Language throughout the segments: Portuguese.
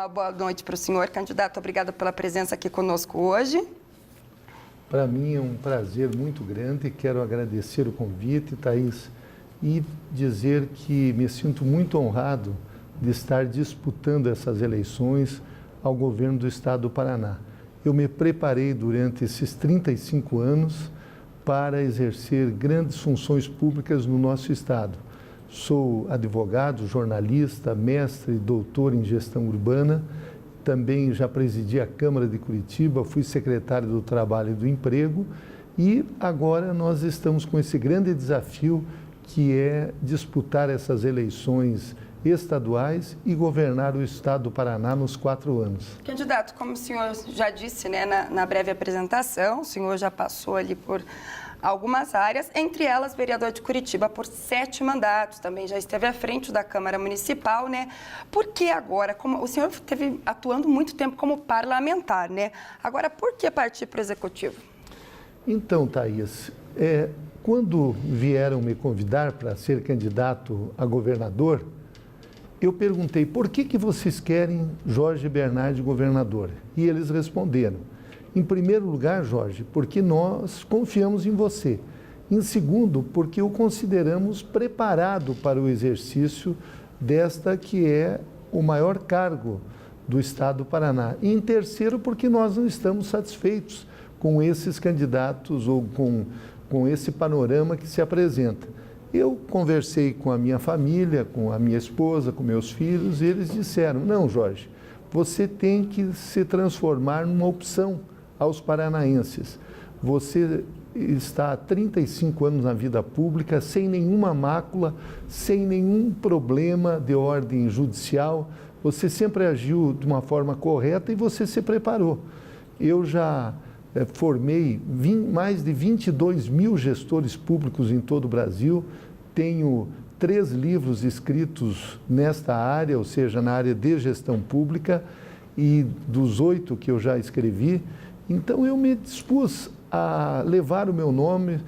uma boa noite para o senhor, candidato. Obrigada pela presença aqui conosco hoje. Para mim é um prazer muito grande. Quero agradecer o convite, Thaís, e dizer que me sinto muito honrado de estar disputando essas eleições ao governo do Estado do Paraná. Eu me preparei durante esses 35 anos para exercer grandes funções públicas no nosso Estado. Sou advogado, jornalista, mestre e doutor em gestão urbana. Também já presidi a Câmara de Curitiba, fui secretário do Trabalho e do Emprego e agora nós estamos com esse grande desafio que é disputar essas eleições estaduais e governar o Estado do Paraná nos 4 anos. Candidato, como o senhor já disse, né, na breve apresentação, o senhor já passou ali por algumas áreas, entre elas vereador de Curitiba por 7 mandatos, também já esteve à frente da Câmara Municipal, né? Por que agora, como o senhor esteve atuando muito tempo como parlamentar, né? Agora, por que partir para o Executivo? Então, Thaís, quando vieram me convidar para ser candidato a governador, eu perguntei, por que vocês querem Jorge Bernardi governador? E eles responderam, em primeiro lugar, Jorge, porque nós confiamos em você. Em segundo, porque o consideramos preparado para o exercício desta que é o maior cargo do Estado do Paraná. E em terceiro, porque nós não estamos satisfeitos com esses candidatos ou com esse panorama que se apresenta. Eu conversei com a minha família, com a minha esposa, com meus filhos, e eles disseram, não, Jorge, você tem que se transformar numa opção aos paranaenses. Você está há 35 anos na vida pública, sem nenhuma mácula, sem nenhum problema de ordem judicial, você sempre agiu de uma forma correta e você se preparou. Eu já formei mais de 22 mil gestores públicos em todo o Brasil, tenho 3 livros escritos nesta área, ou seja, na área de gestão pública, e dos 8 que eu já escrevi. Então, eu me dispus a levar o meu nome,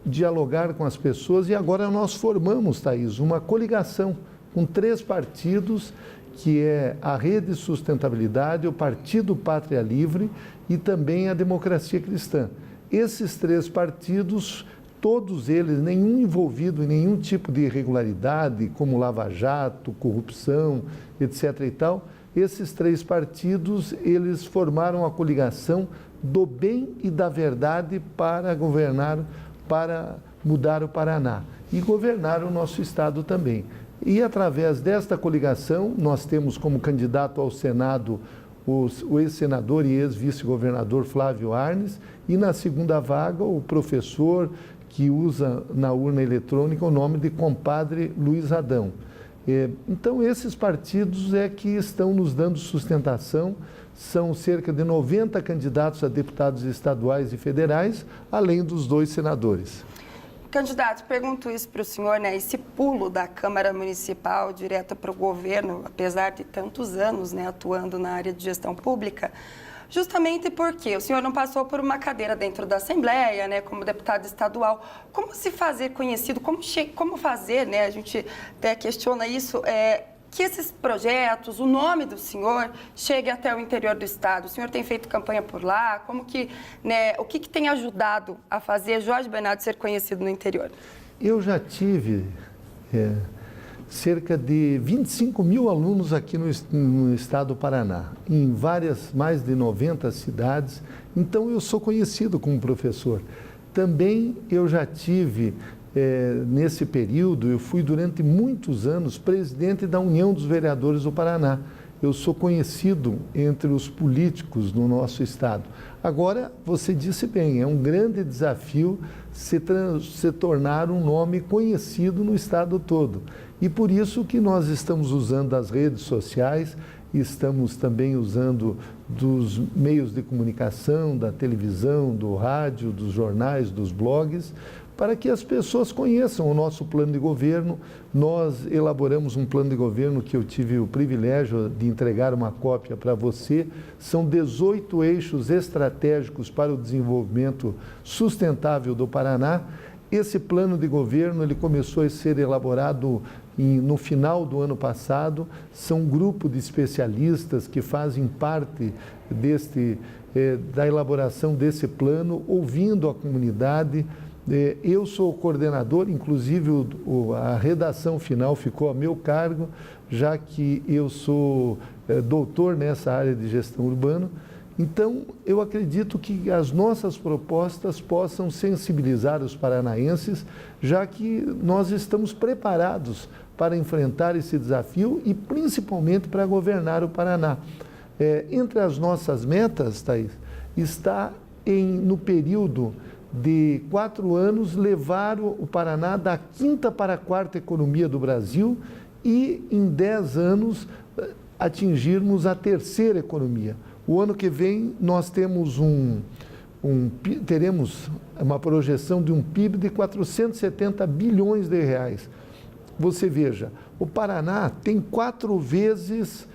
dialogar com as pessoas, e agora nós formamos, Thaís, uma coligação com 3 partidos, que é a Rede Sustentabilidade, o Partido Pátria Livre e também a Democracia Cristã. Esses 3 partidos, todos eles, nenhum envolvido em nenhum tipo de irregularidade, como Lava Jato, corrupção, etc. e tal, esses 3 partidos, eles formaram a coligação do bem e da verdade para governar, para mudar o Paraná e governar o nosso Estado também. E através desta coligação, nós temos como candidato ao Senado o ex-senador e ex-vice-governador Flávio Arnes e na segunda vaga o professor que usa na urna eletrônica o nome de compadre Luiz Adão. Então, esses partidos é que estão nos dando sustentação, são cerca de 90 candidatos a deputados estaduais e federais, além dos 2 senadores. Candidato, pergunto isso para o senhor, né? Esse pulo da Câmara Municipal direto para o governo, apesar de tantos anos, né, atuando na área de gestão pública, justamente porque o senhor não passou por uma cadeira dentro da Assembleia, né, como deputado estadual. Como se fazer conhecido, como fazer, né, a gente até questiona isso, que esses projetos, o nome do senhor, chegue até o interior do Estado? O senhor tem feito campanha por lá? Como que, né, o que tem ajudado a fazer Jorge Bernardi ser conhecido no interior? Eu já tive cerca de 25 mil alunos aqui no Estado do Paraná, em mais de 90 cidades, então eu sou conhecido como professor. Também eu já tive, nesse período, eu fui durante muitos anos presidente da União dos Vereadores do Paraná. Eu sou conhecido entre os políticos no nosso estado. Agora, você disse bem, é um grande desafio se tornar um nome conhecido no estado todo. E por isso que nós estamos usando as redes sociais, estamos também usando dos meios de comunicação, da televisão, do rádio, dos jornais, dos blogs, para que as pessoas conheçam o nosso plano de governo. Nós elaboramos um plano de governo que eu tive o privilégio de entregar uma cópia para você. São 18 eixos estratégicos para o desenvolvimento sustentável do Paraná Esse plano de governo ele começou a ser elaborado no final do ano passado. São um grupo de especialistas que fazem parte da elaboração desse plano, ouvindo a comunidade. Eu sou o coordenador, inclusive a redação final ficou a meu cargo, já que eu sou doutor nessa área de gestão urbana. Então, eu acredito que as nossas propostas possam sensibilizar os paranaenses, já que nós estamos preparados para enfrentar esse desafio e principalmente para governar o Paraná. Entre as nossas metas, Thaís, está no período de 4 anos levar o Paraná da 5ª para a 4ª economia do Brasil e em 10 anos atingirmos a 3ª economia. O ano que vem nós teremos teremos uma projeção de um PIB de 470 bilhões de reais. Você veja, o Paraná tem 4 vezes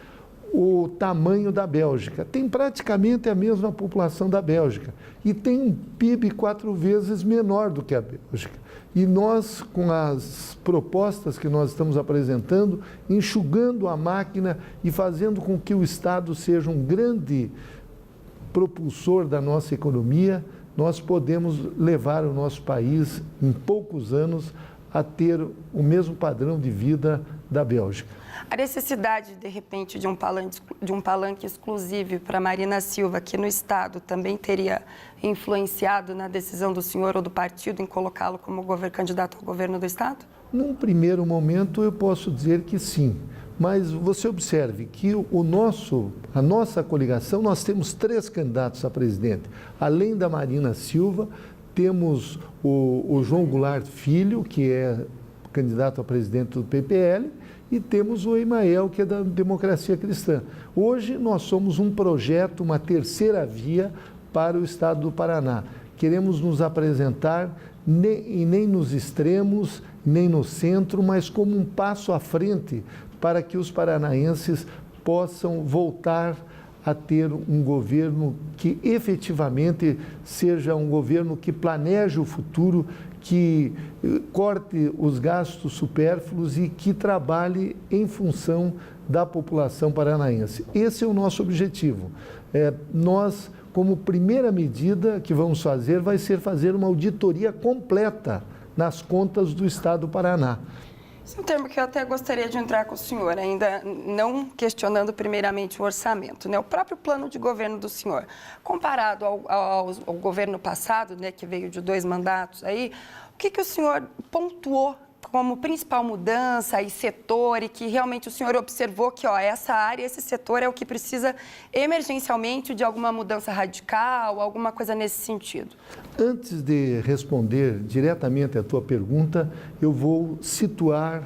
o tamanho da Bélgica, tem praticamente a mesma população da Bélgica e tem um PIB 4 vezes menor do que a Bélgica. E nós, com as propostas que nós estamos apresentando, enxugando a máquina e fazendo com que o Estado seja um grande propulsor da nossa economia, nós podemos levar o nosso país, em poucos anos, a ter o mesmo padrão de vida da Bélgica. A necessidade, de repente, de um palanque exclusivo para Marina Silva aqui no Estado também teria influenciado na decisão do senhor ou do partido em colocá-lo como candidato ao governo do Estado? Num primeiro momento, eu posso dizer que sim. Mas você observe que a nossa coligação, nós temos 3 candidatos a presidente. Além da Marina Silva, temos o João Goulart Filho, que é candidato a presidente do PPL, e temos o Emael, que é da Democracia Cristã. Hoje nós somos um projeto, uma 3ª via para o Estado do Paraná. Queremos nos apresentar nem nos extremos, nem no centro, mas como um passo à frente para que os paranaenses possam voltar a ter um governo que efetivamente seja um governo que planeje o futuro, que corte os gastos supérfluos e que trabalhe em função da população paranaense. Esse é o nosso objetivo. Nós, como primeira medida que vamos fazer, vai ser fazer uma auditoria completa nas contas do Estado do Paraná. Esse é um termo que eu até gostaria de entrar com o senhor, ainda não questionando primeiramente o orçamento, né? O próprio plano de governo do senhor, comparado ao governo passado, né, que veio de 2 mandatos aí, o que o senhor pontuou como principal mudança e setor e que realmente o senhor observou que essa área, esse setor é o que precisa emergencialmente de alguma mudança radical, alguma coisa nesse sentido? Antes de responder diretamente à tua pergunta, eu vou situar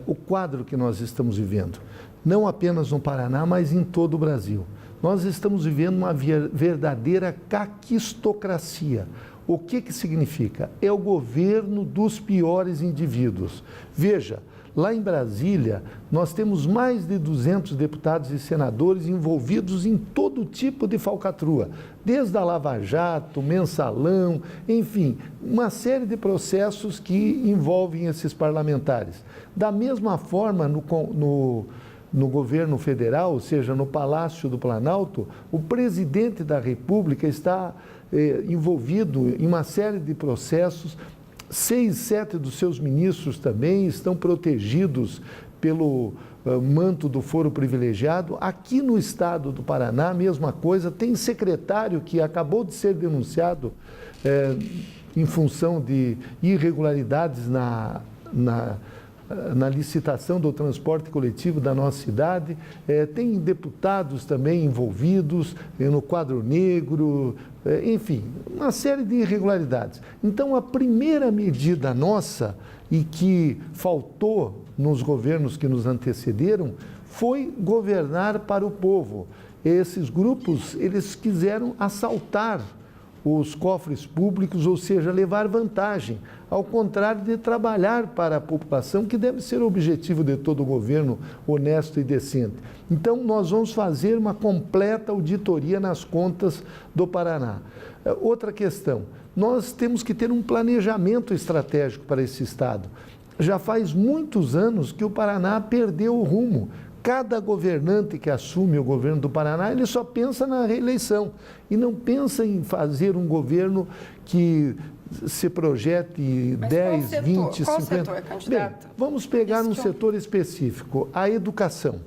o quadro que nós estamos vivendo, não apenas no Paraná, mas em todo o Brasil. Nós estamos vivendo uma verdadeira caquistocracia. O que significa? É o governo dos piores indivíduos. Veja, lá em Brasília, nós temos mais de 200 deputados e senadores envolvidos em todo tipo de falcatrua, desde a Lava Jato, mensalão, enfim, uma série de processos que envolvem esses parlamentares. Da mesma forma, no governo federal, ou seja, no Palácio do Planalto, o presidente da República está envolvido em uma série de processos. 6, 7 dos seus ministros também estão protegidos pelo manto do foro privilegiado. Aqui no estado do Paraná, a mesma coisa, tem secretário que acabou de ser denunciado em função de irregularidades na licitação do transporte coletivo da nossa cidade, tem deputados também envolvidos no quadro negro, enfim, uma série de irregularidades. Então, a primeira medida nossa, e que faltou nos governos que nos antecederam, foi governar para o povo. Esses grupos, eles quiseram assaltar os cofres públicos, ou seja, levar vantagem, ao contrário de trabalhar para a população, que deve ser o objetivo de todo governo honesto e decente. Então, nós vamos fazer uma completa auditoria nas contas do Paraná. Outra questão, nós temos que ter um planejamento estratégico para esse estado. Já faz muitos anos que o Paraná perdeu o rumo. Cada governante que assume o governo do Paraná, ele só pensa na reeleição e não pensa em fazer um governo que se projete 10, 20, 50... Qual setor, candidato? Bem, vamos pegar um setor específico, a educação.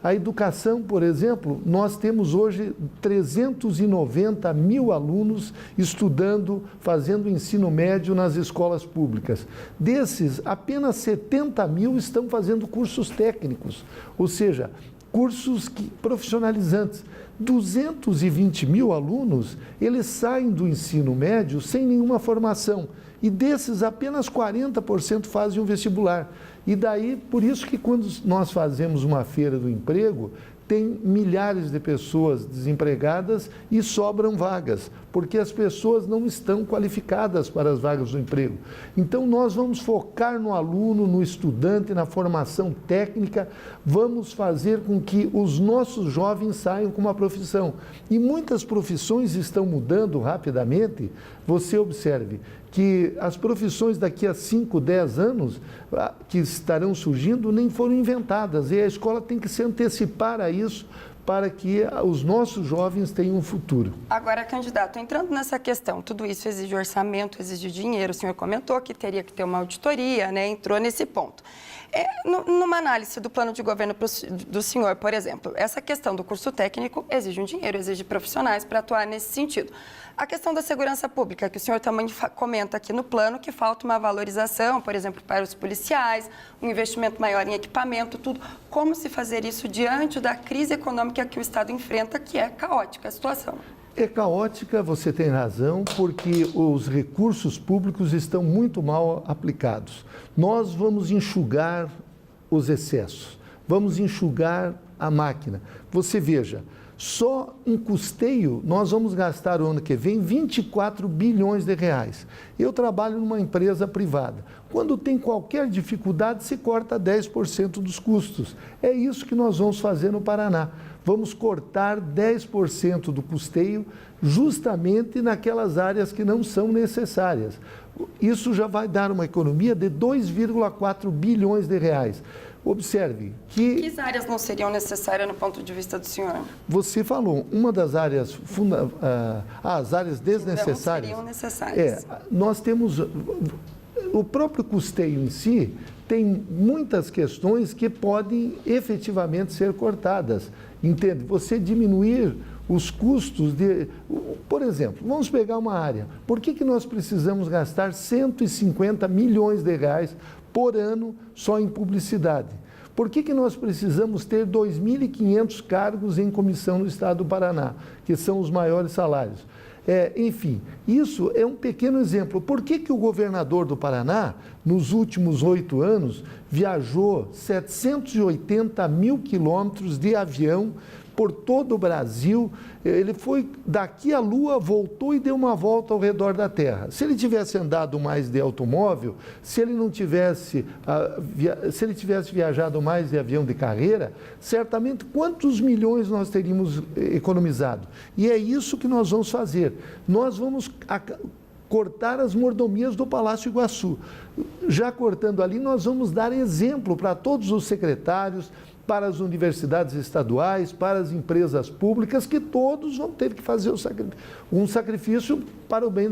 A educação, por exemplo, nós temos hoje 390 mil alunos estudando, fazendo ensino médio nas escolas públicas. Desses, apenas 70 mil estão fazendo cursos técnicos, ou seja, cursos profissionalizantes. 220 mil alunos, eles saem do ensino médio sem nenhuma formação. E desses, apenas 40% fazem um vestibular. E daí, por isso que quando nós fazemos uma feira do emprego, tem milhares de pessoas desempregadas e sobram vagas, porque as pessoas não estão qualificadas para as vagas do emprego. Então, nós vamos focar no aluno, no estudante, na formação técnica, vamos fazer com que os nossos jovens saiam com uma profissão. E muitas profissões estão mudando rapidamente. Você observe que as profissões daqui a 5, 10 anos que estarão surgindo nem foram inventadas, e a escola tem que se antecipar a isso para que os nossos jovens tenham um futuro. Agora, candidato, entrando nessa questão, tudo isso exige orçamento, exige dinheiro, o senhor comentou que teria que ter uma auditoria, né? Entrou nesse ponto. Numa análise do plano de governo do senhor, por exemplo, essa questão do curso técnico exige um dinheiro, exige profissionais para atuar nesse sentido. A questão da segurança pública, que o senhor também comenta aqui no plano, que falta uma valorização, por exemplo, para os policiais, um investimento maior em equipamento, tudo. Como se fazer isso diante da crise econômica que o Estado enfrenta, que é caótica a situação? É caótica, você tem razão, porque os recursos públicos estão muito mal aplicados. Nós vamos enxugar os excessos, vamos enxugar a máquina. Você veja, só em custeio nós vamos gastar o ano que vem 24 bilhões de reais. Eu trabalho numa empresa privada. Quando tem qualquer dificuldade, se corta 10% dos custos. É isso que nós vamos fazer no Paraná. Vamos cortar 10% do custeio justamente naquelas áreas que não são necessárias. Isso já vai dar uma economia de 2,4 bilhões de reais. Observe que... Que áreas não seriam necessárias no ponto de vista do senhor? Você falou, uma das áreas, as áreas desnecessárias... Não seriam necessárias. Nós temos... O próprio custeio em si tem muitas questões que podem efetivamente ser cortadas. Entende? Você diminuir os custos de... Por exemplo, vamos pegar uma área. Por que nós precisamos gastar 150 milhões de reais por ano só em publicidade? Por que nós precisamos ter 2.500 cargos em comissão no Estado do Paraná, que são os maiores salários? Enfim, isso é um pequeno exemplo. Por que o governador do Paraná, nos últimos 8 anos, viajou 780 mil quilômetros de avião por todo o Brasil? Ele foi daqui à Lua, voltou e deu uma volta ao redor da Terra. Se ele tivesse andado mais de automóvel, se ele tivesse viajado mais de avião de carreira, certamente quantos milhões nós teríamos economizado? E é isso que nós vamos fazer. Nós vamos cortar as mordomias do Palácio Iguaçu. Já cortando ali, nós vamos dar exemplo para todos os secretários, para as universidades estaduais, para as empresas públicas, que todos vão ter que fazer um sacrifício para o bem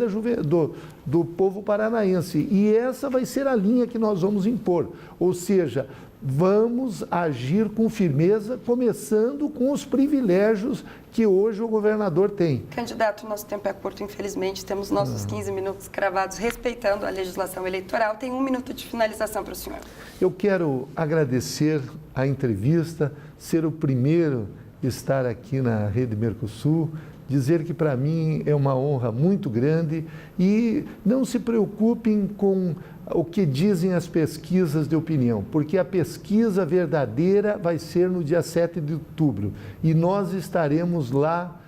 do povo paranaense. E essa vai ser a linha que nós vamos impor. Ou seja, vamos agir com firmeza, começando com os privilégios que hoje o governador tem. Candidato, nosso tempo é curto, infelizmente, temos nossos 15 minutos cravados, respeitando a legislação eleitoral. Tem 1 minuto de finalização para o senhor. Eu quero agradecer a entrevista, ser o primeiro a estar aqui na Rede Mercosul, dizer que para mim é uma honra muito grande e não se preocupem com o que dizem as pesquisas de opinião, porque a pesquisa verdadeira vai ser no dia 7 de outubro e nós estaremos lá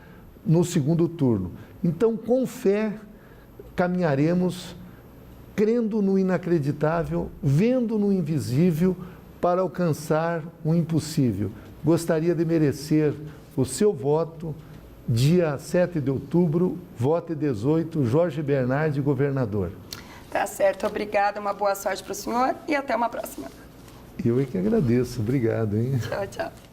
no segundo turno. Então, com fé, caminharemos, crendo no inacreditável, vendo no invisível, para alcançar o impossível. Gostaria de merecer o seu voto, dia 7 de outubro, voto 18, Jorge Bernardi, governador. Tá certo, obrigada, uma boa sorte para o senhor e até uma próxima. Eu é que agradeço, obrigado, hein? Tchau, tchau.